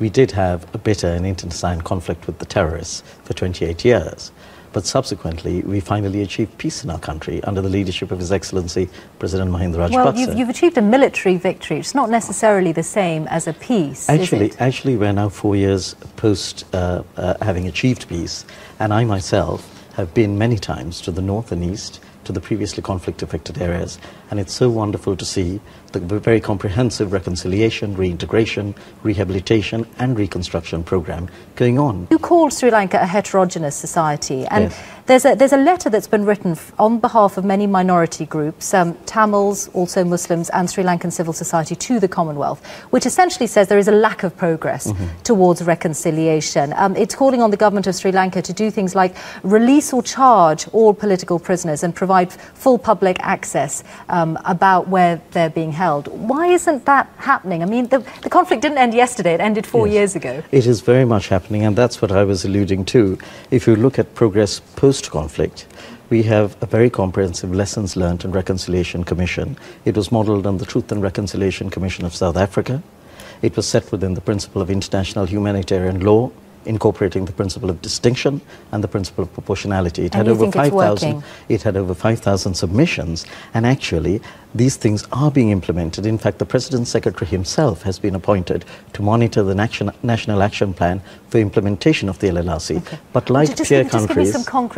we did have a bitter and internecine conflict with the terrorists for 28 years. But subsequently, we finally achieved peace in our country under the leadership of His Excellency President Mahinda Rajapaksa. Well, you've achieved a military victory. It's not necessarily the same as a peace, is it? Actually, we're now 4 years post having achieved peace, and I myself have been many times to the north and east, to the previously conflict-affected areas, and it's so wonderful to see the very comprehensive reconciliation, reintegration, rehabilitation and reconstruction program going on. You called Sri Lanka a heterogeneous society, and yes. there's a letter that's been written on behalf of many minority groups, Tamils, also Muslims and Sri Lankan civil society to the Commonwealth, which essentially says there is a lack of progress towards reconciliation. It's calling on the government of Sri Lanka to do things like release or charge all political prisoners and provide full public access about where they're being held. Why isn't that happening? I mean, the conflict didn't end yesterday, it ended 4 years ago. It is very much happening, and that's what I was alluding to. If you look at progress post-conflict, we have a very comprehensive Lessons Learned and Reconciliation Commission. It was modelled on the Truth and Reconciliation Commission of South Africa. It was set within the principle of international humanitarian law, incorporating the principle of distinction and the principle of proportionality. It had over 5,000. It had over 5,000 submissions, and actually these things are being implemented. In fact, the President's Secretary himself has been appointed to monitor the National Action Plan for implementation of the LLRC. Okay. But like peer countries,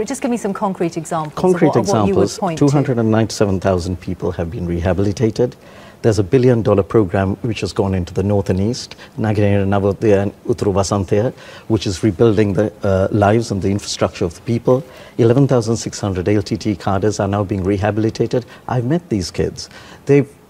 just give me some concrete examples. Concrete of what you would examples: point 297,000 people have been rehabilitated. There's $1 billion program which has gone into the north and east, Naginera, Navodaya and Uttara Vasanthya, which is rebuilding the lives and the infrastructure of the people. 11,600 LTT cadres are now being rehabilitated. I've met these kids.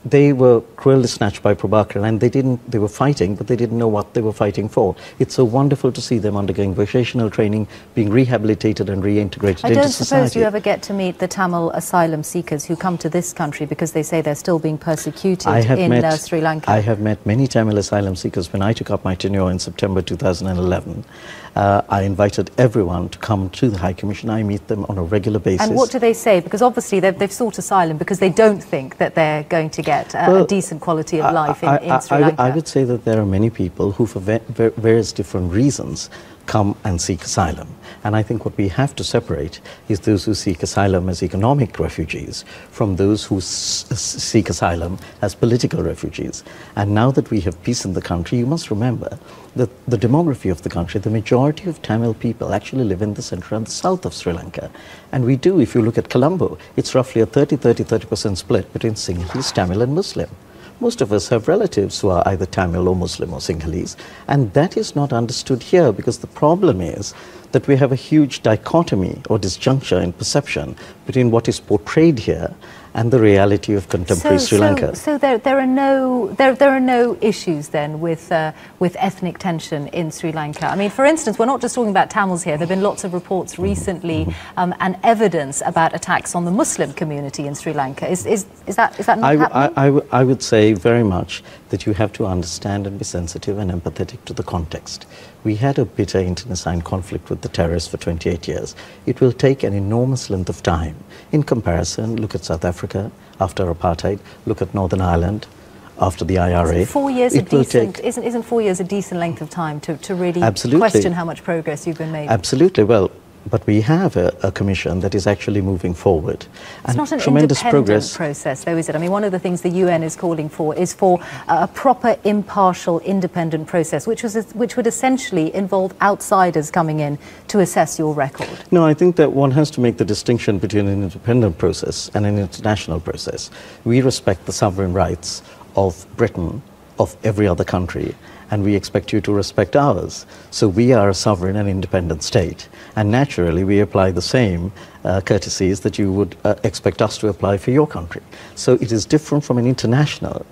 They were cruelly snatched by Prabhakar, and they were fighting, but they didn't know what they were fighting for. It's so wonderful to see them undergoing vocational training, being rehabilitated and reintegrated into society. I don't suppose you ever get to meet the Tamil asylum seekers who come to this country because they say they're still being persecuted in Sri Lanka. I have met many Tamil asylum seekers. When I took up my tenure in September 2011, I invited everyone to come to the High Commission. I meet them on a regular basis. And what do they say? Because obviously they've sought asylum because they don't think that they're going to get a decent quality of life in Sri Lanka. I would say that there are many people who, for various different reasons, come and seek asylum. And I think what we have to separate is those who seek asylum as economic refugees from those who seek asylum as political refugees. And now that we have peace in the country, you must remember that the demography of the country, the majority of Tamil people actually live in the centre and the south of Sri Lanka. And we do, if you look at Colombo, it's roughly a 30% split between Sinhalese, Tamil and Muslim. Most of us have relatives who are either Tamil or Muslim or Sinhalese, and that is not understood here, because the problem is that we have a huge dichotomy or disjuncture in perception between what is portrayed here and the reality of contemporary Sri Lanka. So there are no issues then with ethnic tension in Sri Lanka. I mean, for instance, we're not just talking about Tamils here. There have been lots of reports recently and evidence about attacks on the Muslim community in Sri Lanka. Is that not happening? I would say very much that you have to understand and be sensitive and empathetic to the context. We had a bitter internecine conflict with the terrorists for 28 years. It will take an enormous length of time. In comparison, look at South Africa after apartheid, look at Northern Ireland after the IRA. Isn't 4 years isn't 4 years a decent length of time to really question how much progress you've been making? Absolutely. Well, but we have a commission that is actually moving forward. It's not an independent process, though, is it? I mean, one of the things the UN is calling for is for a proper, impartial, independent process, which would essentially involve outsiders coming in to assess your record. No, I think that one has to make the distinction between an independent process and an international process. We respect the sovereign rights of Britain, of every other country, and we expect you to respect ours. So we are a sovereign and independent state, and naturally we apply the same courtesies that you would expect us to apply for your country. So it is different from an international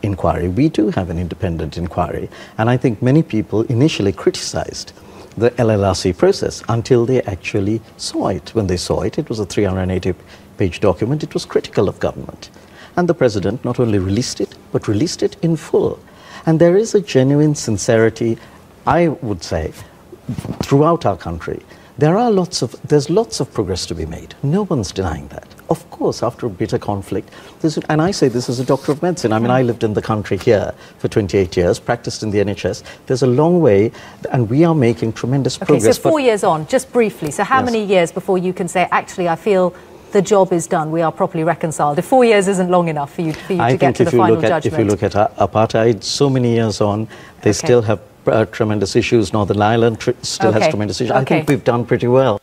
inquiry. We do have an independent inquiry, and I think many people initially criticized the LLRC process until they actually saw it. When they saw it, it was a 380-page document. It was critical of government. And the President not only released it, but released it in full. And there is a genuine sincerity, I would say, throughout our country, there's lots of progress to be made. No one's denying that. Of course, after a bitter conflict, and I say this as a doctor of medicine. I mean, I lived in the country here for 28 years, practiced in the NHS. There's a long way, and we are making tremendous progress. Okay, so 4 years on, just briefly. So how many years before you can say, actually, I feel the job is done, we are properly reconciled? If 4 years isn't long enough for you to get to the final judgment. If you look at apartheid, so many years on, they still have tremendous issues. Northern Ireland still has tremendous issues. I think we've done pretty well.